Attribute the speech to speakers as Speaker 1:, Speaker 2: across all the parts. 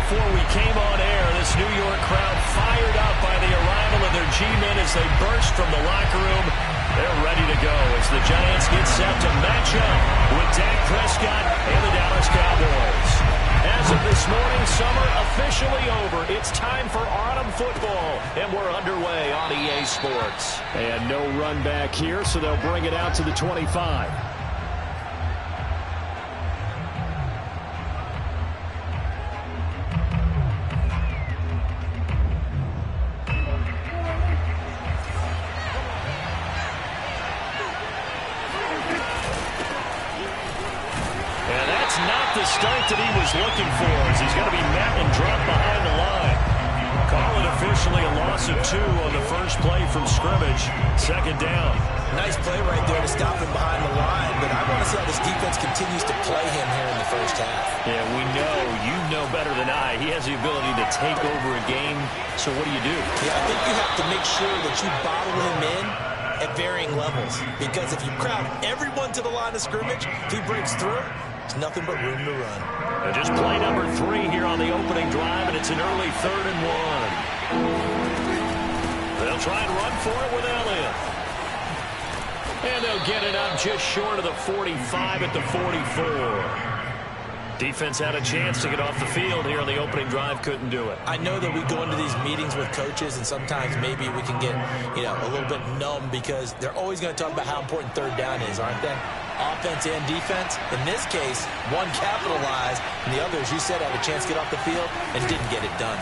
Speaker 1: before we came on air, this New York crowd fired up by the arrival of their G-men as they burst from the locker room. They're ready to go as the Giants get set to match up with Dak Prescott and the Dallas Cowboys. As of this morning, summer officially over. It's time for autumn football, and we're underway on EA Sports. And no run back here, so they'll bring it out to the 25. The start that he was looking for as he's going to be met and dropped behind the line. Call it officially a loss of 2 on the first play from scrimmage. Second down.
Speaker 2: Nice play right there to stop him behind the line, but I want to see how this defense continues to play him here in the first half.
Speaker 1: Yeah, we know, you know better than I, he has the ability to take over a game, so what do you do?
Speaker 2: Yeah, I think you have to make sure that you bottle him in at varying levels, because if you crowd everyone to the line of scrimmage, if he breaks through, there's nothing but room to run.
Speaker 1: Just play number 3 here on the opening drive, and it's an early 3rd and 1. They'll try and run for it with Elliott. And they'll get it up just short of the 45 at the 44. Defense had a chance to get off the field here on the opening drive, couldn't do it.
Speaker 2: I know that we go into these meetings with coaches, and sometimes maybe we can get, a little bit numb because they're always going to talk about how important third down is, aren't they? Offense and defense. In this case, one capitalized, and the other, as you said, had a chance to get off the field and didn't get it done.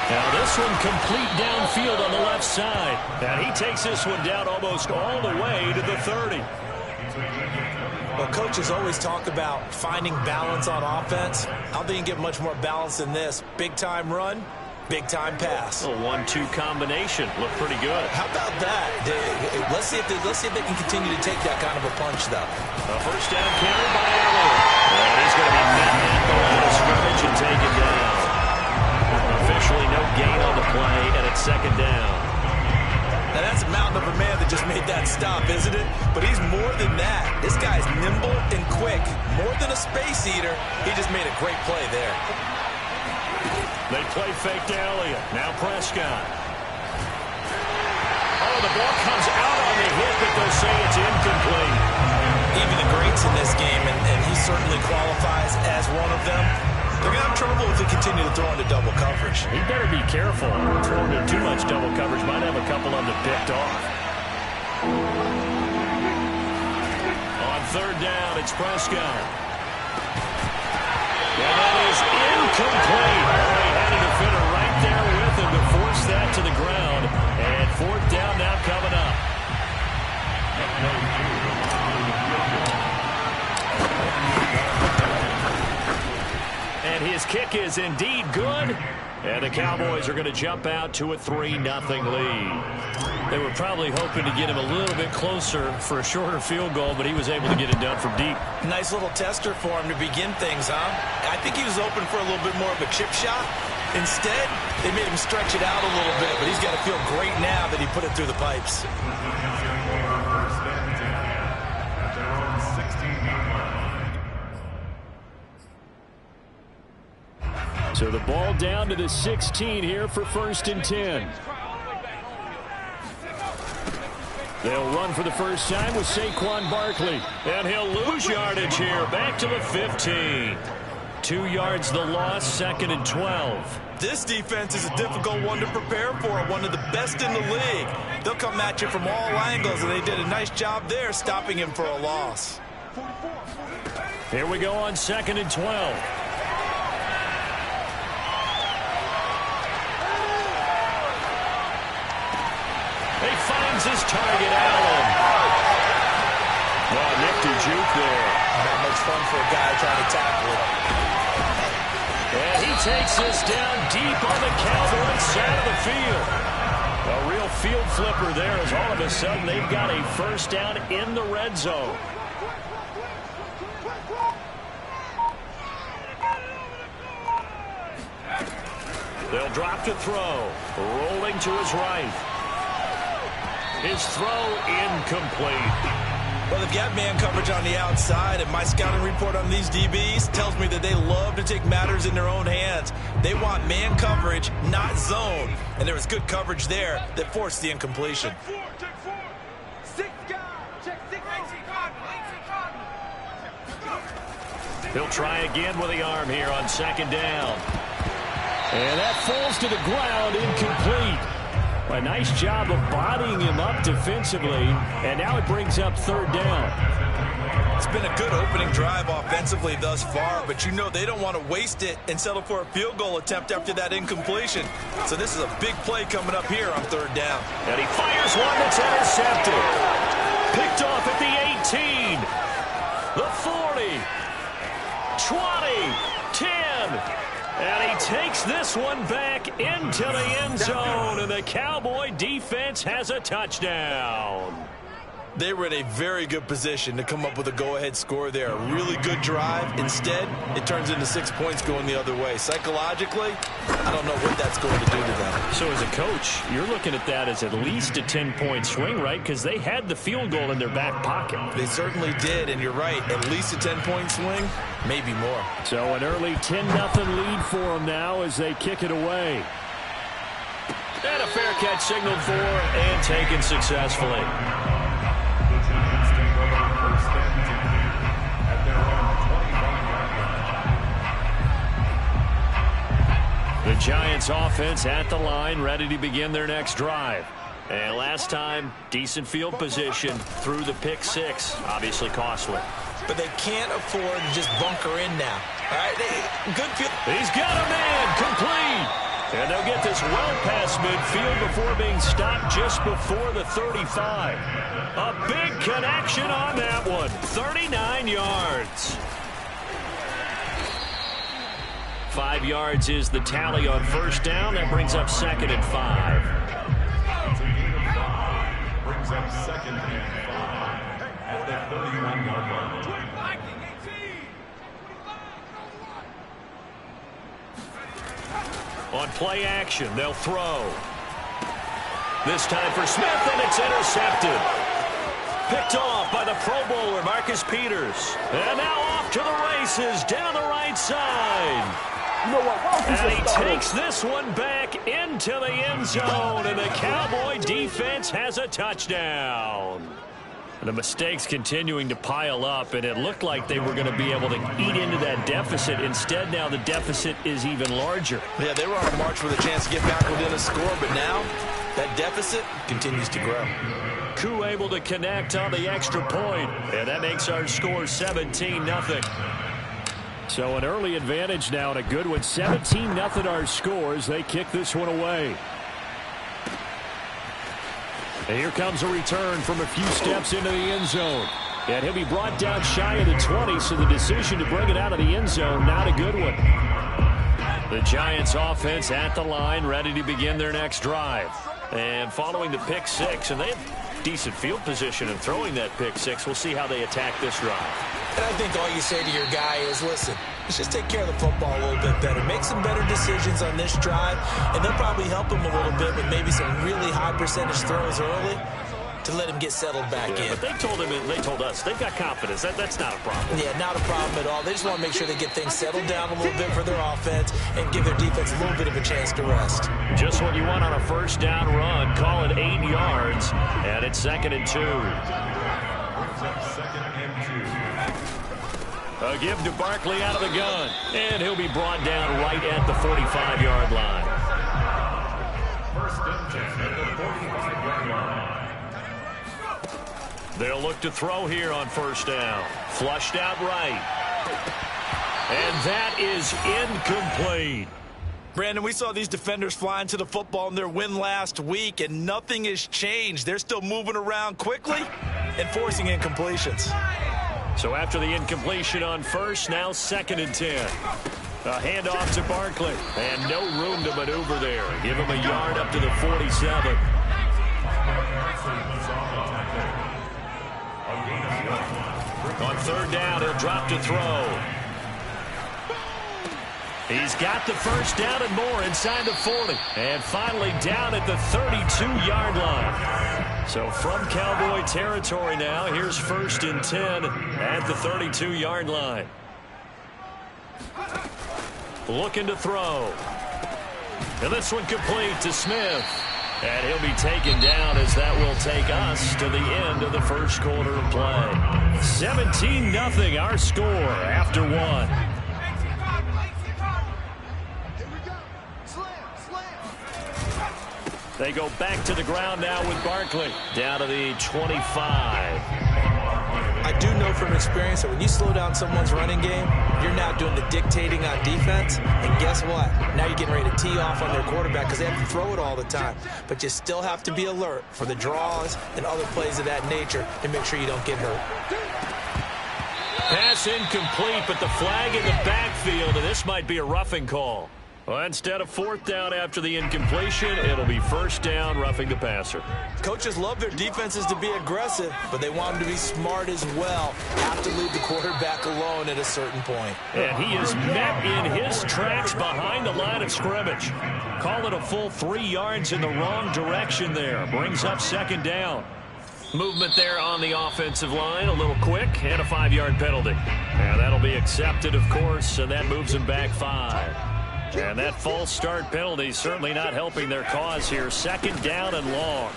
Speaker 1: Now this one complete downfield on the left side. And he takes this one down almost all the way to the 30.
Speaker 2: Well, coaches always talk about finding balance on offense. I don't think you get much more balance than this. Big-time run, big-time pass.
Speaker 1: A 1-2 combination. Looked pretty good.
Speaker 2: How about that? Let's see if they can continue to take that kind of a punch, though.
Speaker 1: A first down carry by Elliott. And he's going to be met at the line of scrimmage and taken down. Officially no gain on the play, and it's second down.
Speaker 2: Now that's a mountain of a man that just made that stop, isn't it? But he's more than that. This guy's nimble and quick. More than a space eater, he just made a great play there.
Speaker 1: They play fake to Elliott. Now Prescott. Oh, the ball comes out on the hit, but they'll say it's incomplete.
Speaker 2: Even the greats in this game, and he certainly qualifies as one of them, they're going to have trouble if they continue to throw into double coverage.
Speaker 1: He better be careful. Throwing into too much double coverage might have a couple of them picked off. On third down, it's Prescott. And that is incomplete. He had a defender right there with him to force that to the ground. And fourth down now coming up. And his kick is indeed good. And the Cowboys are going to jump out to a 3-0 lead. They were probably hoping to get him a little bit closer for a shorter field goal, but he was able to get it done from deep.
Speaker 2: Nice little tester for him to begin things, huh? I think he was open for a little bit more of a chip shot. Instead, they made him stretch it out a little bit, but he's got to feel great now that he put it through the pipes.
Speaker 1: So the ball down to the 16 here for 1st and 10. They'll run for the first time with Saquon Barkley. And he'll lose yardage here. Back to the 15. 2 yards the loss, 2nd and 12.
Speaker 2: This defense is a difficult one to prepare for, one of the best in the league. They'll come at you from all angles, and they did a nice job there stopping him for a loss.
Speaker 1: Here we go on 2nd and 12. He finds his target, Allen. Wow, nifty juke there.
Speaker 2: Not much fun for a guy trying to tackle it.
Speaker 1: And he takes this down deep on the Cowboys side of the field. A real field flipper there as all of a sudden they've got a first down in the red zone. They'll drop to throw. Rolling to his right. His throw incomplete.
Speaker 2: Well, if you have man coverage on the outside, and my scouting report on these DBs tells me that they love to take matters in their own hands. They want man coverage, not zone. And there was good coverage there that forced the incompletion.
Speaker 1: He'll try again with the arm here on second down. And that falls to the ground, incomplete. A nice job of bodying him up defensively, and now it brings up third down.
Speaker 2: It's been a good opening drive offensively thus far, but you know they don't want to waste it and settle for a field goal attempt after that incompletion. So this is a big play coming up here on third down.
Speaker 1: And he fires one that's intercepted. Picked off at the 18, the 40, 20, 10. And he takes this one back into the end zone, and the Cowboy defense has a touchdown.
Speaker 2: They were in a very good position to come up with a go-ahead score there. A really good drive. Instead, it turns into 6 points going the other way. Psychologically, I don't know what that's going to do to them.
Speaker 1: So as a coach, you're looking at that as at least a 10-point swing, right? Because they had the field goal in their back pocket.
Speaker 2: They certainly did, and you're right. At least a 10-point swing, maybe more.
Speaker 1: So an early 10-0 lead for them now as they kick it away. And a fair catch signaled for and taken successfully. The Giants offense at the line, ready to begin their next drive. And last time, decent field position through the pick six, obviously costly.
Speaker 2: But they can't afford to just bunker in now. All right, good field.
Speaker 1: He's got a man, complete. And they'll get this well past midfield before being stopped just before the 35. A big connection on that one, 39 yards. 5 yards is the tally on first down. That brings up second and 5.
Speaker 3: Brings up second and 5 at the 31-yard line.
Speaker 1: On play action, they'll throw. This time for Smith, and it's intercepted. Picked off by the Pro Bowler, Marcus Peters. And now off to the races, down the right side.
Speaker 4: You know what?
Speaker 1: And he takes this one back into the end zone, and the Cowboy defense has a touchdown. The mistakes continuing to pile up, and it looked like they were going to be able to eat into that deficit. Instead, now the deficit is even larger.
Speaker 2: Yeah, they were on a march with a chance to get back within a score, but now that deficit continues to grow.
Speaker 1: Koo able to connect on the extra point, and that makes our score 17-0. So an early advantage now, and a good one. 17-0 our scores. They kick this one away. And here comes a return from a few steps into the end zone. And he'll be brought down shy of the 20, so the decision to bring it out of the end zone, not a good one. The Giants offense at the line, ready to begin their next drive. And following the pick six, and they have decent field position in throwing that pick six. We'll see how they attack this drive.
Speaker 2: And I think all you say to your guy is, listen, let's just take care of the football a little bit better. Make some better decisions on this drive, and they'll probably help him a little bit with maybe some really high percentage throws early to let him get settled back in.
Speaker 1: But they told us they've got confidence. That's not a problem.
Speaker 2: Yeah, not a problem at all. They just want to make sure they get things settled down a little bit for their offense and give their defense a little bit of a chance to rest.
Speaker 1: Just what you want on a first down run. Call it 8 yards, and it's 2nd and 2. A give to Barkley out of the gun, and he'll be brought down right at the 45-yard line.
Speaker 3: First and 10 at the 45-yard line.
Speaker 1: They'll look to throw here on first down. Flushed out right. And that is incomplete.
Speaker 2: Brandon, we saw these defenders flying to the football in their win last week, and nothing has changed. They're still moving around quickly and forcing incompletions.
Speaker 1: So after the incompletion on first, now 2nd and 10. A handoff to Barkley, and no room to maneuver there. Give him a yard up to the 47. On third down, he'll drop to throw. He's got the first down and more inside the 40. And finally down at the 32-yard line. So from Cowboy territory now, here's 1st and 10 at the 32-yard line. Looking to throw. And this one complete to Smith. And he'll be taken down as that will take us to the end of the first quarter of play. 17-0 our score after one. They go back to the ground now with Barkley. Down to the 25.
Speaker 2: I do know from experience that when you slow down someone's running game, you're now doing the dictating on defense. And guess what? Now you're getting ready to tee off on their quarterback because they have to throw it all the time. But you still have to be alert for the draws and other plays of that nature to make sure you don't get hurt.
Speaker 1: Pass incomplete, but the flag in the backfield, and this might be a roughing call. Well, instead of 4th down after the incompletion, it'll be 1st down, roughing the passer.
Speaker 2: Coaches love their defenses to be aggressive, but they want them to be smart as well. Have to leave the quarterback alone at a certain point.
Speaker 1: And he is met in his tracks behind the line of scrimmage. Call it a full 3 yards in the wrong direction there. Brings up 2nd down. Movement there on the offensive line, a little quick, and a 5-yard penalty. And that'll be accepted, of course, and that moves him back 5. And that false start penalty certainly not helping their cause here. 2nd down and long.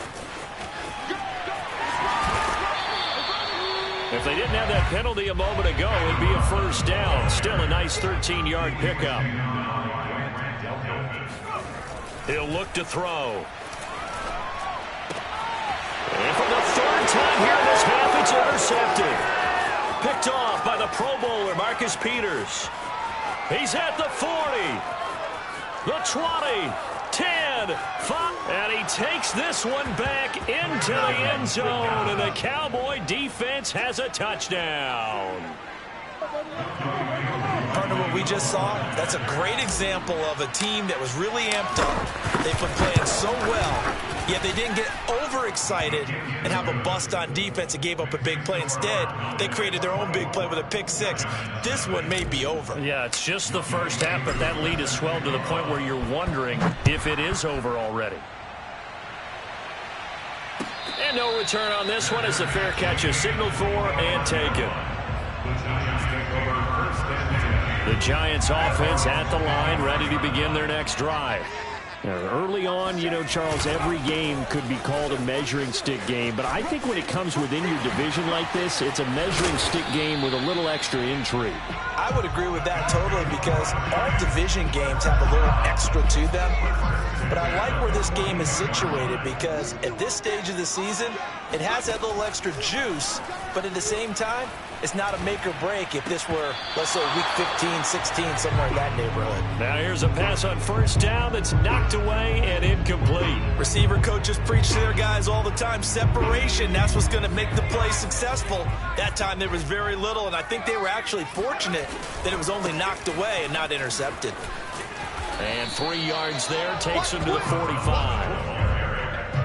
Speaker 1: If they didn't have that penalty a moment ago, it'd be a 1st down. Still a nice 13-yard pickup. He'll look to throw. And for the 3rd time here in this half, it's intercepted. Picked off by the Pro Bowler, Marcus Peters. He's at the 40. The 20, 10, 5, and he takes this one back into the end zone, and the Cowboy defense has a touchdown.
Speaker 2: Partner, what we just saw, that's a great example of a team that was really amped up. They've been playing so well, yet they didn't get overexcited and have a bust on defense and gave up a big play. Instead, they created their own big play with a pick-6. This one may be over.
Speaker 1: Yeah, it's just the first half, but that lead has swelled to the point where you're wondering if it is over already. And no return on this one as the fair catch is signaled for and taken. The Giants offense at the line, ready to begin their next drive. Now, early on, you know, Charles, every game could be called a measuring stick game, but I think when it comes within your division like this, it's a measuring stick game with a little extra intrigue.
Speaker 2: I would agree with that totally because all division games have a little extra to them. But I like where this game is situated because at this stage of the season, it has that little extra juice, but at the same time, it's not a make or break if this were, let's say, week 15, 16, somewhere in that neighborhood.
Speaker 1: Now here's a pass on 1st down that's knocked away and incomplete.
Speaker 2: Receiver coaches preach to their guys all the time, separation, that's what's going to make the play successful. That time there was very little, and I think they were actually fortunate that it was only knocked away and not intercepted.
Speaker 1: And 3 yards there takes him to the 45.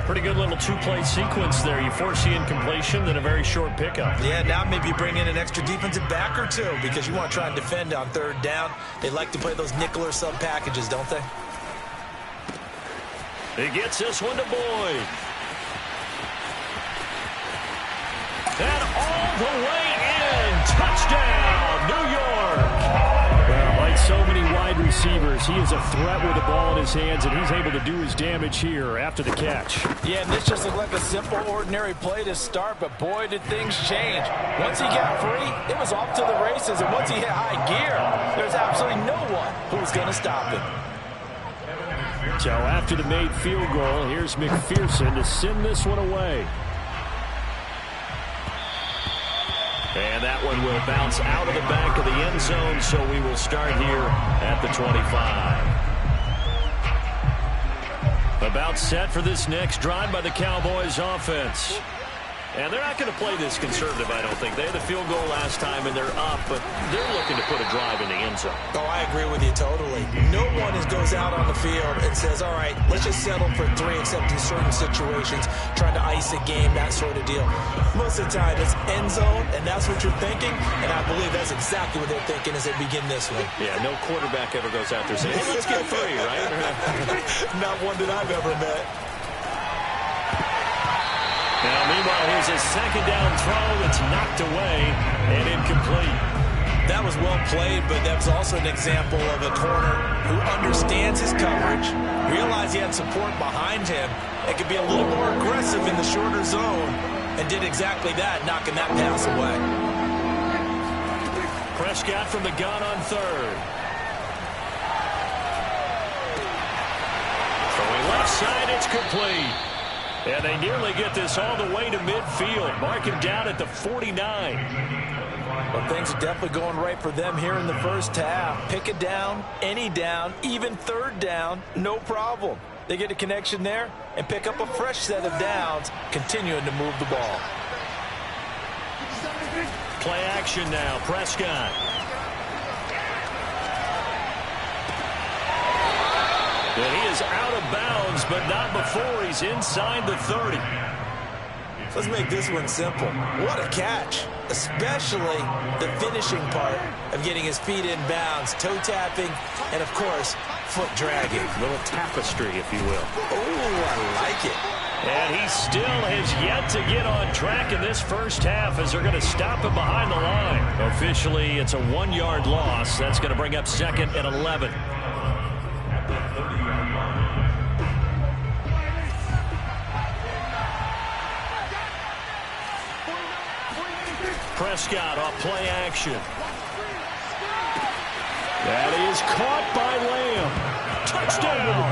Speaker 1: Pretty good little 2-play sequence there. You force the incompletion, then a very short pickup.
Speaker 2: Yeah, now maybe you bring in an extra defensive back or two because you want to try and defend on 3rd down. They like to play those nickel or sub packages, don't they?
Speaker 1: He gets this one to Boyd. And all the way in. Touchdown, New York. Well, like so many wide receivers, he is a threat with the ball in his hands, and he's able to do his damage here after the catch.
Speaker 2: Yeah, and this just looked like a simple, ordinary play to start, but boy, did things change. Once he got free, it was off to the races, and once he hit high gear, there's absolutely no one who was going to stop him.
Speaker 1: So after the made field goal, here's McPherson to send this one away. And that one will bounce out of the back of the end zone, so we will start here at the 25. About set for this next drive by the Cowboys offense. And they're not going to play this conservative, I don't think. They had the field goal last time, and they're up, but they're looking to put a drive in the end zone.
Speaker 2: Oh, I agree with you totally. No one goes out on the field and says, all right, let's just settle for 3, except in certain situations, trying to ice a game, that sort of deal. Most of the time, it's end zone, and that's what you're thinking, and I believe that's exactly what they're thinking as they begin this one.
Speaker 1: Yeah, no quarterback ever goes out there saying, hey, let's get 3, right?
Speaker 2: Not one that I've ever met.
Speaker 1: Now, meanwhile, here's a second down throw that's knocked away and incomplete.
Speaker 2: That was well played, but that was also an example of a corner who understands his coverage, realized he had support behind him, and could be a little more aggressive in the shorter zone, and did exactly that, knocking that pass away.
Speaker 1: Prescott from the gun on third. Throwing left side, it's complete. And they nearly get this all the way to midfield. Marking down at the 49.
Speaker 2: Well, things are definitely going right for them here in the first half. Pick a down, any down, even third down, no problem. They get a connection there and pick up a fresh set of downs, continuing to move the ball.
Speaker 1: Play action now, Prescott. And he is out of bounds, but not before he's inside the 30.
Speaker 2: Let's make this one simple. What a catch, especially the finishing part of getting his feet in bounds, toe tapping, and, of course, foot dragging.
Speaker 1: A little tapestry, if you will.
Speaker 2: Oh, I like it.
Speaker 1: And he still has yet to get on track in this first half as they're going to stop him behind the line. Officially, it's a 1-yard loss. That's going to bring up second and 11. Prescott off play action. That is caught by Lamb. Touchdown.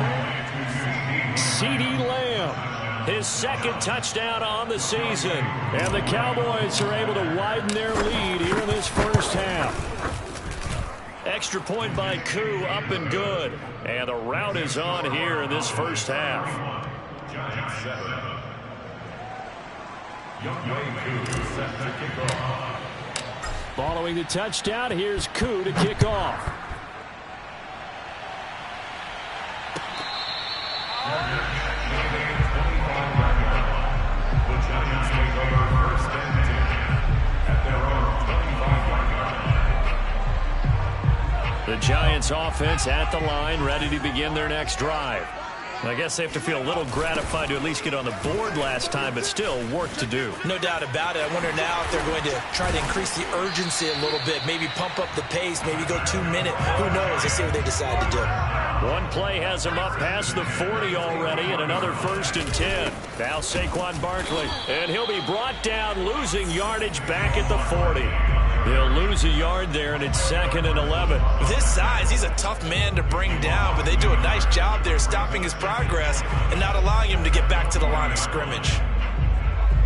Speaker 1: CeeDee Lamb. His second touchdown on the season. And the Cowboys are able to widen their lead here in this first half. Extra point by Koo, up and good. And the route is on here in this first half. Following the touchdown, here's Koo to kick off. The Giants offense at the line, ready to begin their next drive. I guess they have to feel a little gratified to at least get on the board last time, but still work to do.
Speaker 2: No doubt about it. I wonder now if they're going to try to increase the urgency a little bit, maybe pump up the pace, maybe go 2 minute. Who knows? Let's see what they decide to do.
Speaker 1: One play has him up past the 40 already, and another 1st and 10. Now Saquon Barkley, and he'll be brought down, losing yardage back at the 40. He'll lose a yard there, and it's 2nd and 11.
Speaker 2: With his size, he's a tough man to bring down, but they do a nice job there stopping his progress and not allowing him to get back to the line of scrimmage.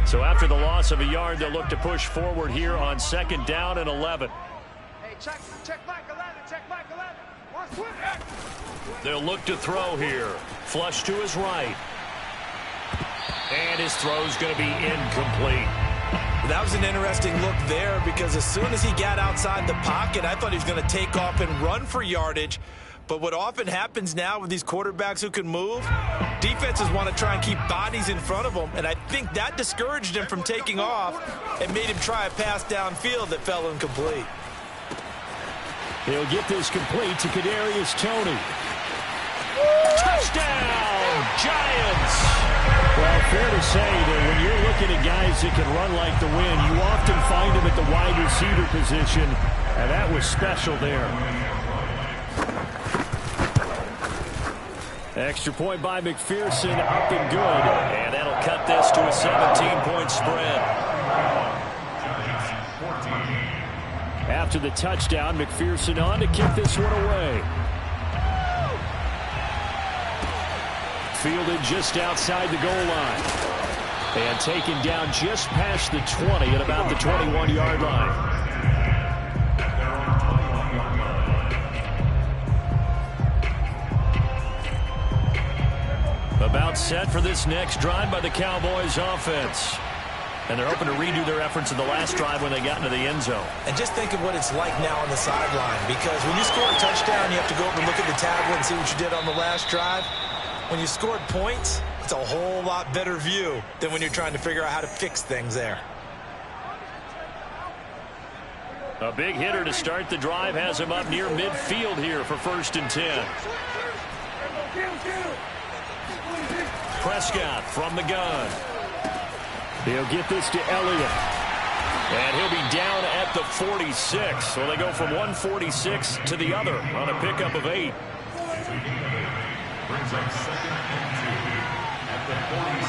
Speaker 1: So after the loss of a yard, they'll look to push forward here on 2nd down and 11.
Speaker 4: Hey, check Mike 11, check Mike 11.
Speaker 1: They'll look to throw here. Flush to his right. And his throw's going to be incomplete.
Speaker 2: That was an interesting look there because as soon as he got outside the pocket, I thought he was going to take off and run for yardage. But what often happens now with these quarterbacks who can move, defenses want to try and keep bodies in front of them, and I think that discouraged him from taking off and made him try a pass downfield that fell incomplete.
Speaker 1: He'll get this complete to Kadarius Toney. Touchdown, Giants! Well, fair to say that when you're looking at guys that can run like the wind, you often find them at the wide receiver position, and that was special there. Extra point by McPherson, up and good, and that'll cut this to a 17-point spread. After the touchdown, McPherson on to kick this one away. Fielded just outside the goal line. And taken down just past the 20 at about the 21-yard line. About set for this next drive by the Cowboys offense. And they're hoping to redo their efforts in the last drive when they got into the end zone.
Speaker 2: And just think of what it's like now on the sideline, because when you score a touchdown, you have to go over and look at the tablet and see what you did on the last drive. When you scored points, it's a whole lot better view than when you're trying to figure out how to fix things there.
Speaker 1: A big hitter to start the drive has him up near midfield here for 1st and 10. Prescott from the gun. He'll get this to Elliott. And he'll be down at the 46. So they go from 146 to the other on a pickup of 8.
Speaker 3: Brings up 2nd and 2 at the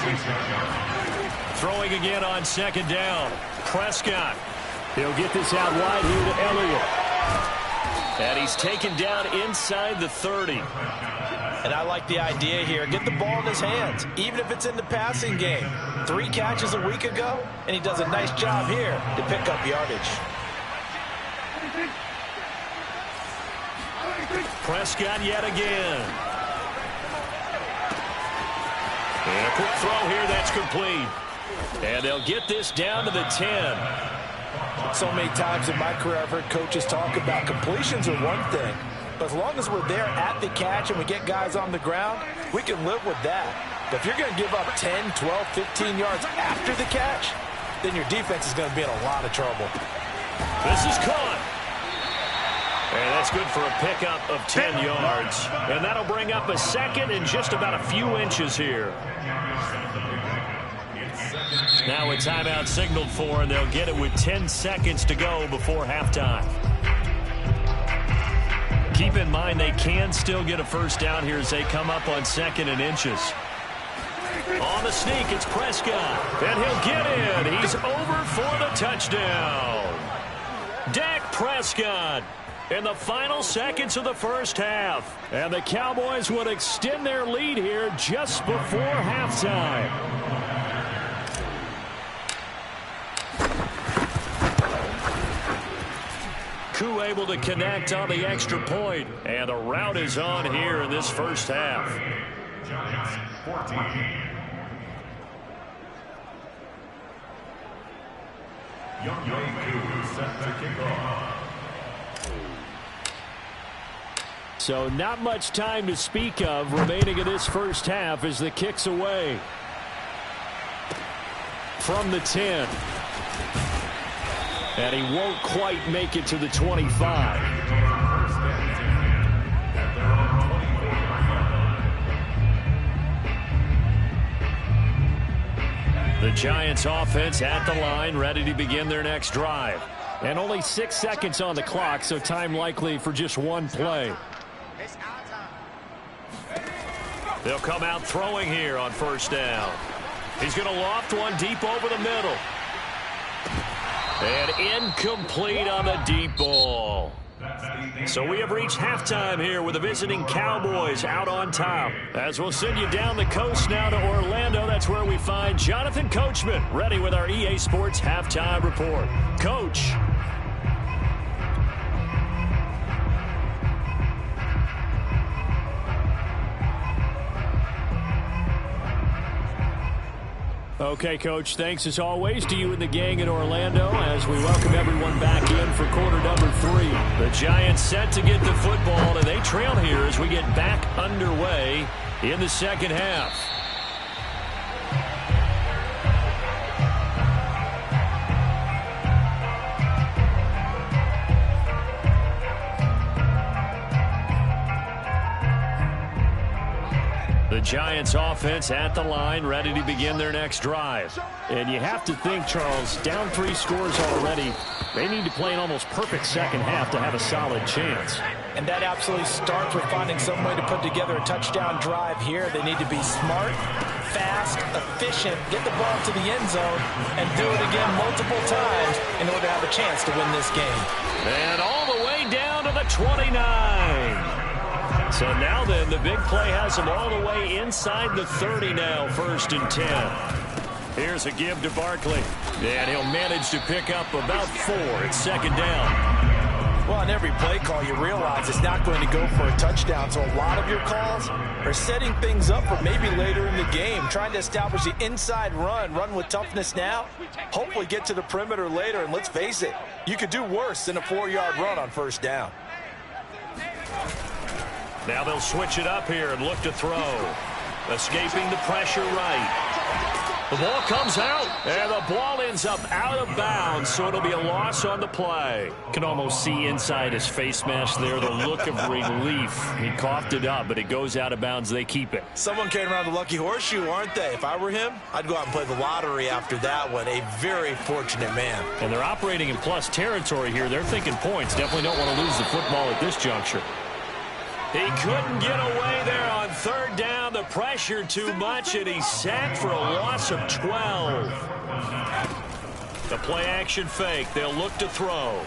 Speaker 3: 46-yard line.
Speaker 1: Throwing again on 2nd down. Prescott. He'll get this out wide here to Elliott. And he's taken down inside the 30.
Speaker 2: And I like the idea here. Get the ball in his hands, even if it's in the passing game. 3 catches a week ago, and he does a nice job here to pick up yardage.
Speaker 1: Prescott yet again. And a quick throw here that's complete. And they'll get this down to the 10.
Speaker 2: So many times in my career I've heard coaches talk about completions are one thing. But as long as we're there at the catch and we get guys on the ground, we can live with that. But if you're going to give up 10, 12, 15 yards after the catch, then your defense is going to be in a lot of trouble.
Speaker 1: This is caught. And that's good for a pickup of 10 yards. And that'll bring up a 2nd and just about a few inches here. Now a timeout signaled for, and they'll get it with 10 seconds to go before halftime. Keep in mind they can still get a first down here as they come up on 2nd and inches. On the sneak, it's Prescott. And he'll get in. He's over for the touchdown. Dak Prescott in the final seconds of the first half. And the Cowboys would extend their lead here just before halftime. Koo able to connect on the extra point. And the route is on here in this first half.
Speaker 3: Giants 14. Young Koo set to kick off.
Speaker 1: So not much time to speak of remaining in this first half as the kick's away. From the 10. And he won't quite make it to the 25. The Giants offense at the line, ready to begin their next drive. And only 6 seconds on the clock, so time likely for just one play. They'll come out throwing here on first down. He's going to loft one deep over the middle. And incomplete on the deep ball. So we have reached halftime here with the visiting Cowboys out on top. As we'll send you down the coast now to Orlando, that's where we find Jonathan Coachman ready with our EA Sports Halftime Report. Coach. Okay, Coach, thanks as always to you and the gang in Orlando as we welcome everyone back in for quarter number 3. The Giants set to get the football, and they trail here as we get back underway in the second half. The Giants offense at the line, ready to begin their next drive. And you have to think, Charles, down 3 scores already. They need to play an almost perfect second half to have a solid chance.
Speaker 2: And that absolutely starts with finding some way to put together a touchdown drive here. They need to be smart, fast, efficient, get the ball to the end zone, and do it again multiple times in order to have a chance to win this game.
Speaker 1: And all the way down to the 29. So now then, the big play has him all the way inside the 30 now, 1st and 10. Here's a give to Barkley. And he'll manage to pick up about 4 at 2nd down.
Speaker 2: Well, on every play call, you realize it's not going to go for a touchdown. So a lot of your calls are setting things up for maybe later in the game, trying to establish the inside run with toughness now, hopefully get to the perimeter later. And let's face it, you could do worse than a 4-yard run on 1st down.
Speaker 1: Now they'll switch it up here and look to throw. Escaping the pressure right. The ball comes out, And the ball ends up out of bounds, so it'll be a loss on the play.
Speaker 5: Can almost see inside his face mask there the look of relief. He coughed it up, but it goes out of bounds. They keep it.
Speaker 2: Someone carrying around the lucky horseshoe, aren't they? If I were him, I'd go out and play the lottery after that one. A very fortunate man.
Speaker 5: And they're operating in plus territory here. They're thinking points. Definitely don't want to lose the football at this juncture.
Speaker 1: He couldn't get away there on third down. The pressure too much, and he's sacked for a loss of 12. The play-action fake. They'll look to throw.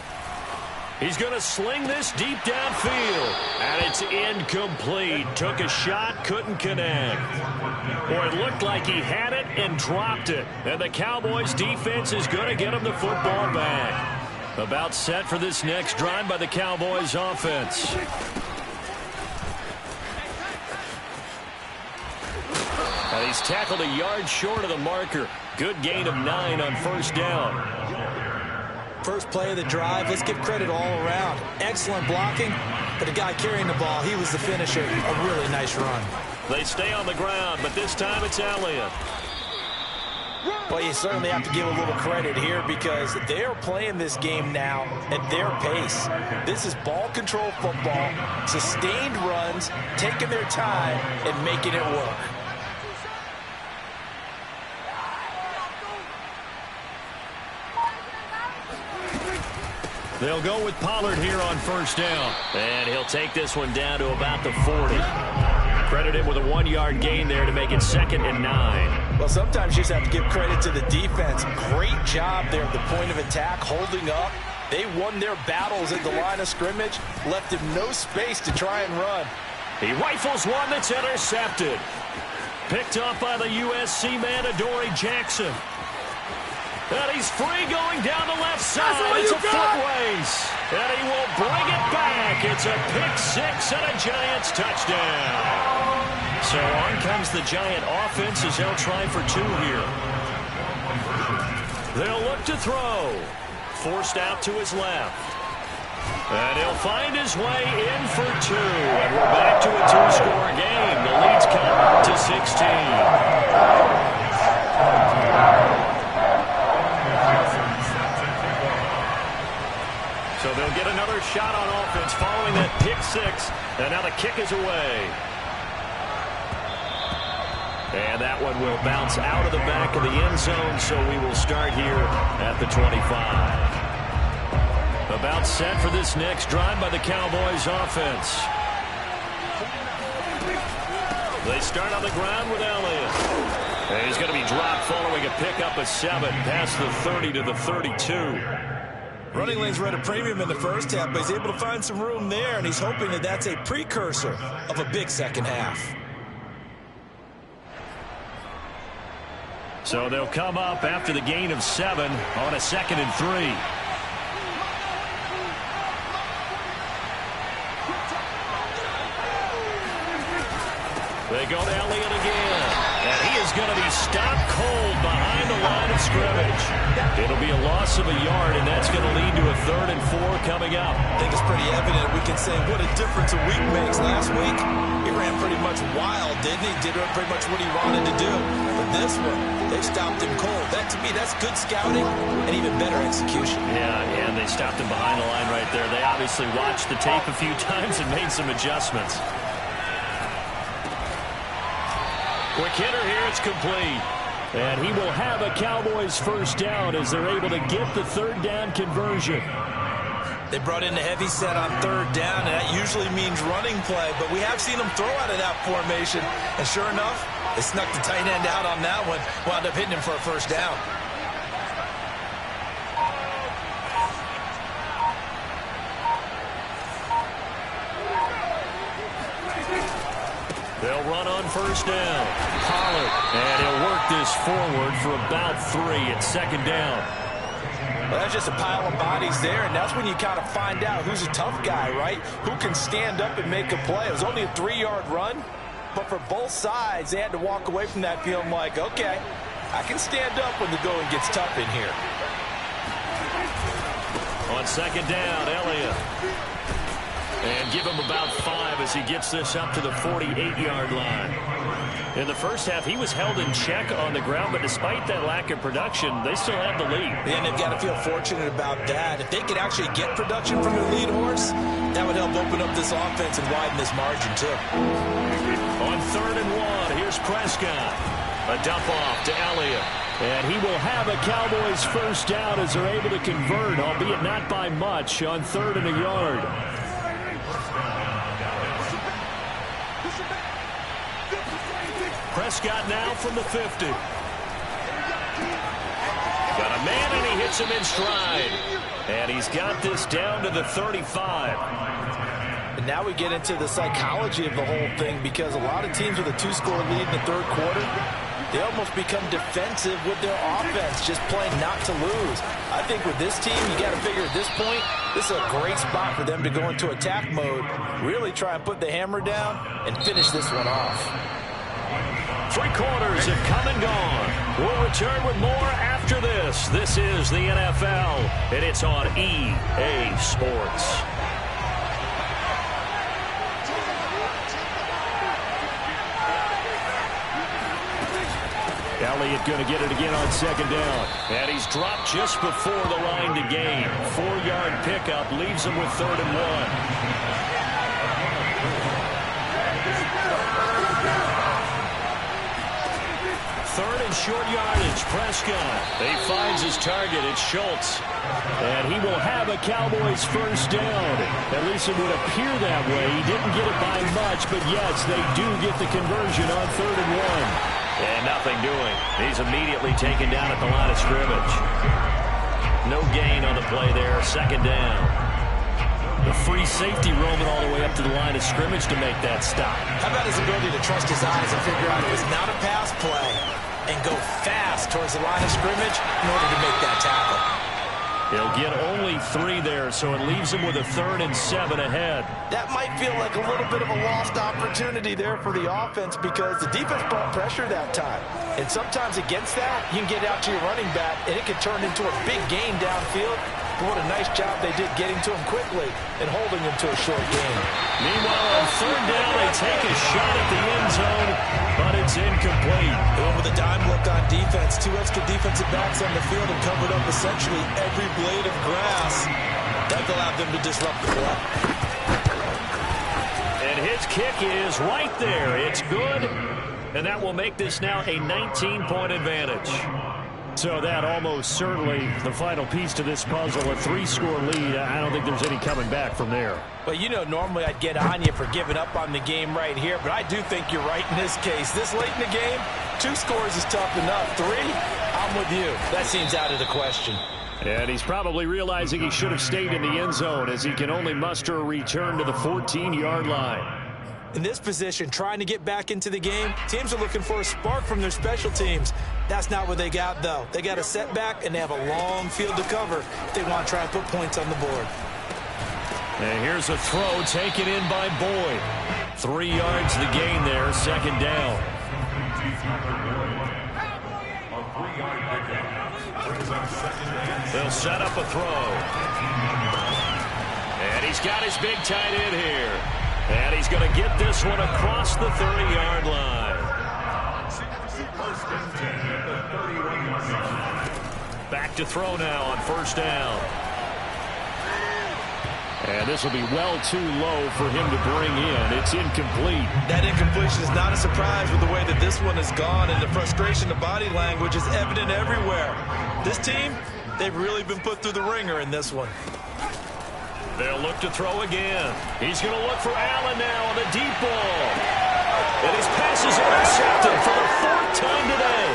Speaker 1: He's going to sling this deep downfield, and it's incomplete. Took a shot, couldn't connect. Boy, it looked like he had it and dropped it. And the Cowboys' defense is going to get him the football back. About set for this next drive by the Cowboys' offense. And he's tackled a yard short of the marker. Good gain of 9 on first down.
Speaker 2: First play of the drive, let's give credit all around. Excellent blocking, but the guy carrying the ball, he was the finisher. A really nice run.
Speaker 1: They stay on the ground, but this time it's Elliott.
Speaker 2: Well, you certainly have to give a little credit here because they are playing this game now at their pace. This is ball control football, sustained runs, taking their time and making it work.
Speaker 1: They'll go with Pollard here on first down. And he'll take this one down to about the 40. Credit him with a 1-yard gain there to make it 2nd and 9.
Speaker 2: Well, sometimes you just have to give credit to the defense. Great job there at the point of attack, holding up. They won their battles at the line of scrimmage, left him no space to try and run.
Speaker 1: He rifles one that's intercepted. Picked up by the USC man, Adoree Jackson. And he's free going down the left side. It's a foot race. And he will bring it back. It's a pick-6 and a Giants touchdown. So on comes the Giant offense as they'll try for 2 here. They'll look to throw. Forced out to his left. And he'll find his way in for 2. And we're back to a 2-score game. The lead's cut to 16. So they'll get another shot on offense following that pick-6. And now the kick is away. And that one will bounce out of the back of the end zone, so we will start here at the 25. About set for this next drive by the Cowboys offense. They start on the ground with Elliott. And he's going to be dropped following a pickup of 7 past the 30 to the 32.
Speaker 2: Running lanes were at a premium in the first half, but he's able to find some room there, and he's hoping that that's a precursor of a big second half.
Speaker 1: So they'll come up after the gain of 7 on a 2nd and 3. They go to Elliott again. And he is going to be stopped cold behind the line of scrimmage. It'll be a loss of a yard, and that's going to lead to a 3rd and 4 coming up.
Speaker 2: I think it's pretty evident. We can say what a difference a week makes. Last week, he ran pretty much wild, didn't he? Did pretty much what he wanted to do. But this one, they stopped him cold. That, to me, that's good scouting and even better execution.
Speaker 1: Yeah, and they stopped him behind the line right there. They obviously watched the tape a few times and made some adjustments. Quick hitter here, it's complete. And he will have a Cowboys first down as they're able to get the 3rd down conversion.
Speaker 2: They brought in the heavy set on 3rd down, and that usually means running play, but we have seen them throw out of that formation. And sure enough, they snuck the tight end out on that one, wound up hitting him for a first down.
Speaker 1: They'll run on first down. Pollard. And he'll work this forward for about 3 at 2nd down.
Speaker 2: Well, that's just a pile of bodies there, and that's when you kind of find out who's a tough guy, right? Who can stand up and make a play. It was only a 3-yard run, but for both sides, they had to walk away from that feeling like, okay, I can stand up when the going gets tough in here.
Speaker 1: On 2nd down, Elliott. And give him about 5 as he gets this up to the 48-yard line.
Speaker 5: In the first half, he was held in check on the ground, but despite that lack of production, they still have the lead.
Speaker 2: And they've got to feel fortunate about that. If they could actually get production from their lead horse, that would help open up this offense and widen this margin, too.
Speaker 1: On 3rd and 1, here's Prescott. A dump off to Elliott.
Speaker 5: And he will have a Cowboys first down as they're able to convert, albeit not by much, on 3rd and a yard.
Speaker 1: Prescott now from the 50. Got a man, and he hits him in stride. And he's got this down to the 35.
Speaker 2: And now we get into the psychology of the whole thing, because a lot of teams with a 2-score lead in the 3rd quarter, they almost become defensive with their offense, just playing not to lose. I think with this team, you got to figure at this point, this is a great spot for them to go into attack mode, really try and put the hammer down and finish this one off.
Speaker 1: 3 quarters have come and gone. We'll return with more after this. This is the NFL, and it's on EA Sports.
Speaker 5: Elliott going to get it again on 2nd down.
Speaker 1: And he's dropped just before the line to gain. 4-yard pickup leaves him with 3rd and 1. 3rd and short yardage, Prescott. He finds his target. It's Schultz.
Speaker 5: And he will have a Cowboys first down. At least it would appear that way. He didn't get it by much, but yes, they do get the conversion on 3rd and 1.
Speaker 1: And nothing doing. He's immediately taken down at the line of scrimmage. No gain on the play there. 2nd down.
Speaker 5: The free safety roaming all the way up to the line of scrimmage to make that stop.
Speaker 2: How about his ability to trust his eyes and figure out it was not a pass play and go fast towards the line of scrimmage in order to make that tackle?
Speaker 5: He'll get only 3 there, so it leaves him with a 3rd and 7 ahead.
Speaker 2: That might feel like a little bit of a lost opportunity there for the offense, because the defense brought pressure that time. And sometimes against that, you can get out to your running back, and it can turn into a big gain downfield. But what a nice job they did getting to him quickly and holding him to a short gain.
Speaker 1: Meanwhile, on 3rd down, they take a shot at the end zone, but it's incomplete.
Speaker 2: They went with a dime look on defense. 2 extra defensive backs on the field and covered up essentially every blade of grass. That allowed them to disrupt the play.
Speaker 1: And his kick is right there. It's good, and that will make this now a 19-point advantage.
Speaker 5: So that almost certainly the final piece to this puzzle, a 3-score lead. I don't think there's any coming back from there.
Speaker 2: Well, you know, normally I'd get on you for giving up on the game right here, but I do think you're right in this case. This late in the game, 2 scores is tough enough. 3, I'm with you. That seems out of the question.
Speaker 5: And he's probably realizing he should have stayed in the end zone, as he can only muster a return to the 14-yard line.
Speaker 2: In this position, trying to get back into the game, teams are looking for a spark from their special teams. That's not what they got, though. They got a setback, and they have a long field to cover if they want to try and put points on the board.
Speaker 1: And here's a throw taken in by Boyd. 3 yards the gain there, 2nd down. They'll set up a throw. And he's got his big tight end here. And he's going to get this one across the 30-yard line. Back to throw now on 1st down.
Speaker 5: And this will be well too low for him to bring in. It's incomplete.
Speaker 2: That incompletion is not a surprise with the way that this one has gone, and the frustration of body language is evident everywhere. This team, they've really been put through the ringer in this one.
Speaker 1: They'll look to throw again. He's going to look for Allen now on the deep ball. And his pass is intercepted for the 4th time today.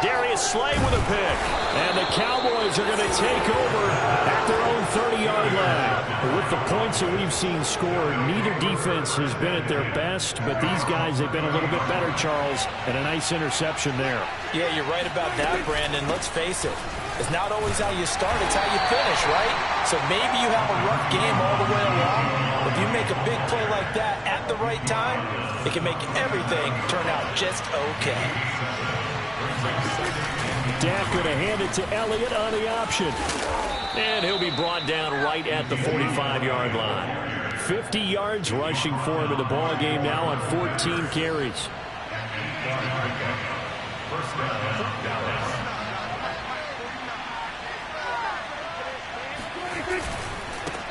Speaker 1: Darius Slay with a pick.
Speaker 5: And the Cowboys are going to take over at their own 30-yard line. With the points that we've seen scored, neither defense has been at their best, but these guys, they've been a little bit better, Charles, and a nice interception there.
Speaker 2: Yeah, you're right about that, Brandon. Let's face it. It's not always how you start, it's how you finish, right? So maybe you have a rough game all the way along. If you make a big play like that at the right time, it can make everything turn out just okay.
Speaker 5: Dak going to hand it to Elliott on the option.
Speaker 1: And he'll be brought down right at the 45-yard line.
Speaker 5: 50 yards rushing for him in the ball game now on 14 carries.
Speaker 3: First down, Dallas.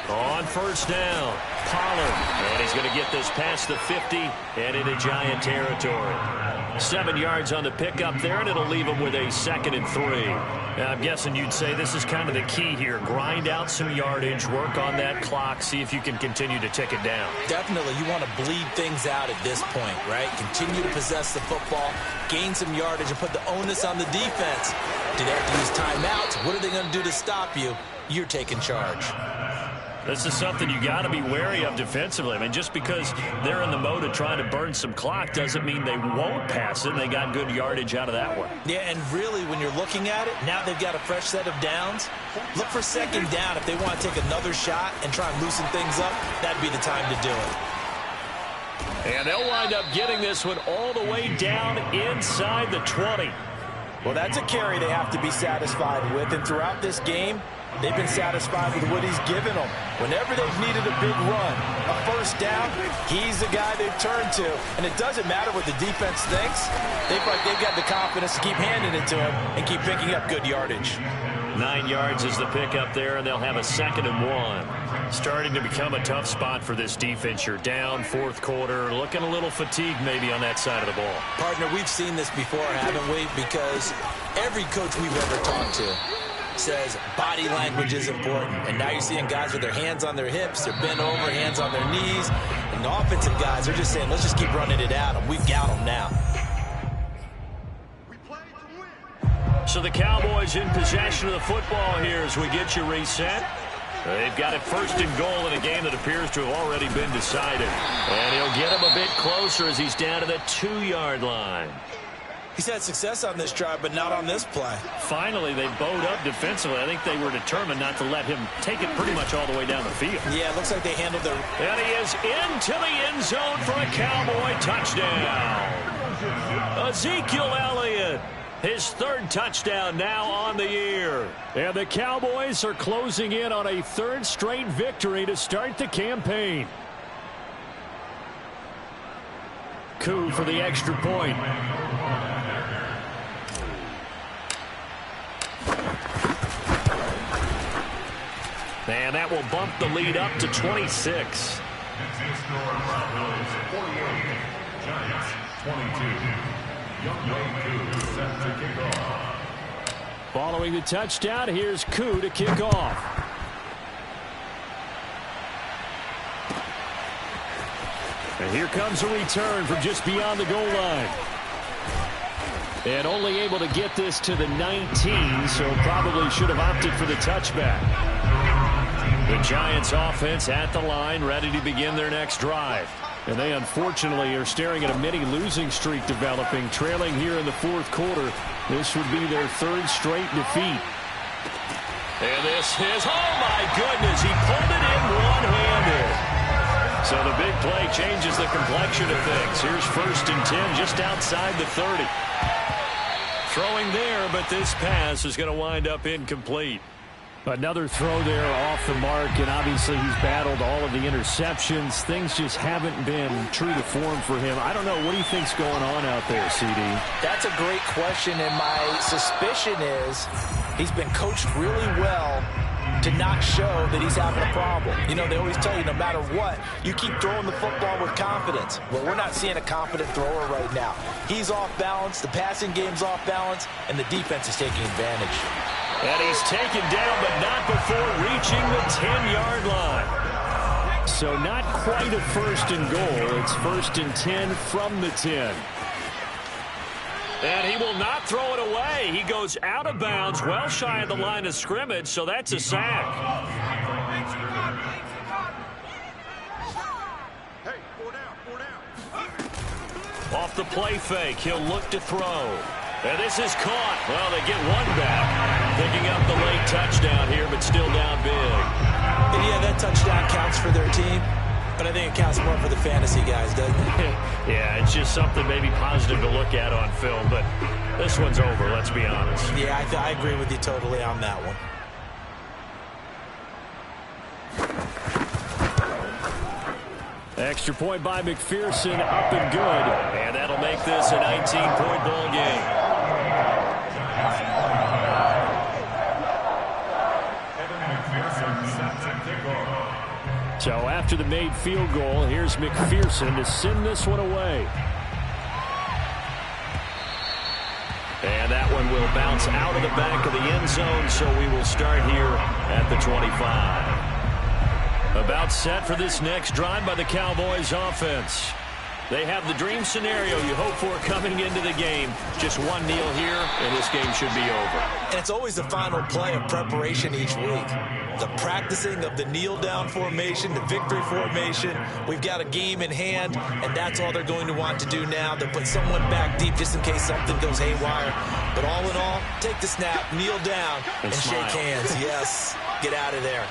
Speaker 1: On first down, Pollard. And he's going to get this past the 50 and into Giant territory. 7 yards on the pickup there, and it'll leave him with a 2nd and 3. Now, I'm guessing you'd say this is kind of the key here. Grind out some yardage, work on that clock, see if you can continue to tick it down.
Speaker 2: Definitely, you want to bleed things out at this point, right? Continue to possess the football, gain some yardage, and put the onus on the defense. Do they have to use timeouts? What are they going to do to stop you? You're taking charge.
Speaker 1: This is something you got to be wary of defensively. I mean, just because they're in the mode of trying to burn some clock doesn't mean they won't pass it. They got good yardage out of that one.
Speaker 2: Yeah, and really, when you're looking at it, now they've got a fresh set of downs. Look for 2nd down. If they want to take another shot and try and loosen things up, that'd be the time to do it.
Speaker 1: And they'll wind up getting this one all the way down inside the 20.
Speaker 2: Well, that's a carry they have to be satisfied with, and throughout this game, they've been satisfied with what he's given them. Whenever they've needed a big run, a first down, he's the guy they've turned to. And it doesn't matter what the defense thinks. They've got the confidence to keep handing it to him and keep picking up good yardage.
Speaker 1: 9 yards is the pickup there, and they'll have a 2nd and 1. Starting to become a tough spot for this defense. You're down 4th quarter, looking a little fatigued maybe on that side of the ball.
Speaker 2: Partner, we've seen this before, haven't we? Because every coach we've ever talked to says body language is important. And now you're seeing guys with their hands on their hips, they're bent over, hands on their knees. And the offensive guys, they're just saying, let's just keep running it at them. We've got them now.
Speaker 1: So the Cowboys in possession of the football here as we get you reset. They've got it 1st and goal in a game that appears to have already been decided. And he'll get him a bit closer as he's down to the 2-yard line.
Speaker 2: He's had success on this drive, but not on this play.
Speaker 1: Finally, they bowed up defensively. I think they were determined not to let him take it pretty much all the way down the field.
Speaker 2: Yeah, it looks like they handled their...
Speaker 1: And he is into the end zone for a Cowboy touchdown. Ezekiel Elliott, his 3rd touchdown now on the year. And the Cowboys are closing in on a 3rd straight victory to start the campaign. Coup for the extra point. And that will bump the lead up to 26.
Speaker 3: Giants 22. Set to kick off.
Speaker 5: Following the touchdown, here's Koo to kick off. And here comes a return from just beyond the goal line. And only able to get this to the 19, so probably should have opted for the touchback. The Giants offense at the line, ready to begin their next drive. And they unfortunately are staring at a mini losing streak developing, trailing here in the 4th quarter. This would be their 3rd straight defeat.
Speaker 1: And this is, oh my goodness, he pulled it in one-handed. So the big play changes the complexion of things. Here's 1st and 10 just outside the 30. Throwing there, but this pass is going to wind up incomplete.
Speaker 5: Another throw there off the mark, and obviously he's battled all of the interceptions. Things just haven't been true to form for him. I don't know. What do you think's going on out there, CD?
Speaker 2: That's a great question, and my suspicion is he's been coached really well to not show that he's having a problem. You know, they always tell you no matter what, you keep throwing the football with confidence. Well, we're not seeing a confident thrower right now. He's off balance, the passing game's off balance, and the defense is taking advantage.
Speaker 1: And he's taken down, but not before reaching the 10-yard line.
Speaker 5: So not quite a 1st and goal. It's 1st and 10 from the 10.
Speaker 1: And he will not throw it away. He goes out of bounds, well shy of the line of scrimmage, so that's a sack. Off the play fake, he'll look to throw. And this is caught. Well, they get one back. Picking up the late touchdown here, but still down big.
Speaker 2: And yeah, that touchdown counts for their team, but I think it counts more for the fantasy guys, doesn't it?
Speaker 1: Yeah, it's just something maybe positive to look at on film, but this one's over, let's be honest.
Speaker 2: Yeah, I agree with you totally on that one.
Speaker 5: Extra point by McPherson, up and good.
Speaker 1: And that'll make this a 19-point ball game.
Speaker 5: So after the made field goal, here's McPherson to send this one away. And that one will bounce out of the back of the end zone, so we will start here at the 25. About set for this next drive by the Cowboys offense. They have the dream scenario you hope for coming into the game. Just one kneel here, and this game should be over.
Speaker 2: And it's always the final play of preparation each week. The practicing of the kneel-down formation, the victory formation. We've got a game in hand, and that's all they're going to want to do now. They'll put someone back deep just in case something goes haywire. But all in all, take the snap, kneel down, and shake hands. Yes, get out of there.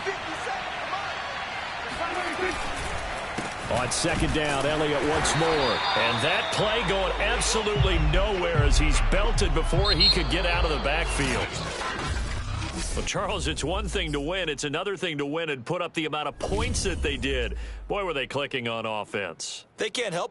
Speaker 5: On second down, Elliott once more. And that play going absolutely nowhere as he's belted before he could get out of the backfield. Well, Charles, it's one thing to win. It's another thing to win and put up the amount of points that they did. Boy, were they clicking on offense.
Speaker 2: They can't help but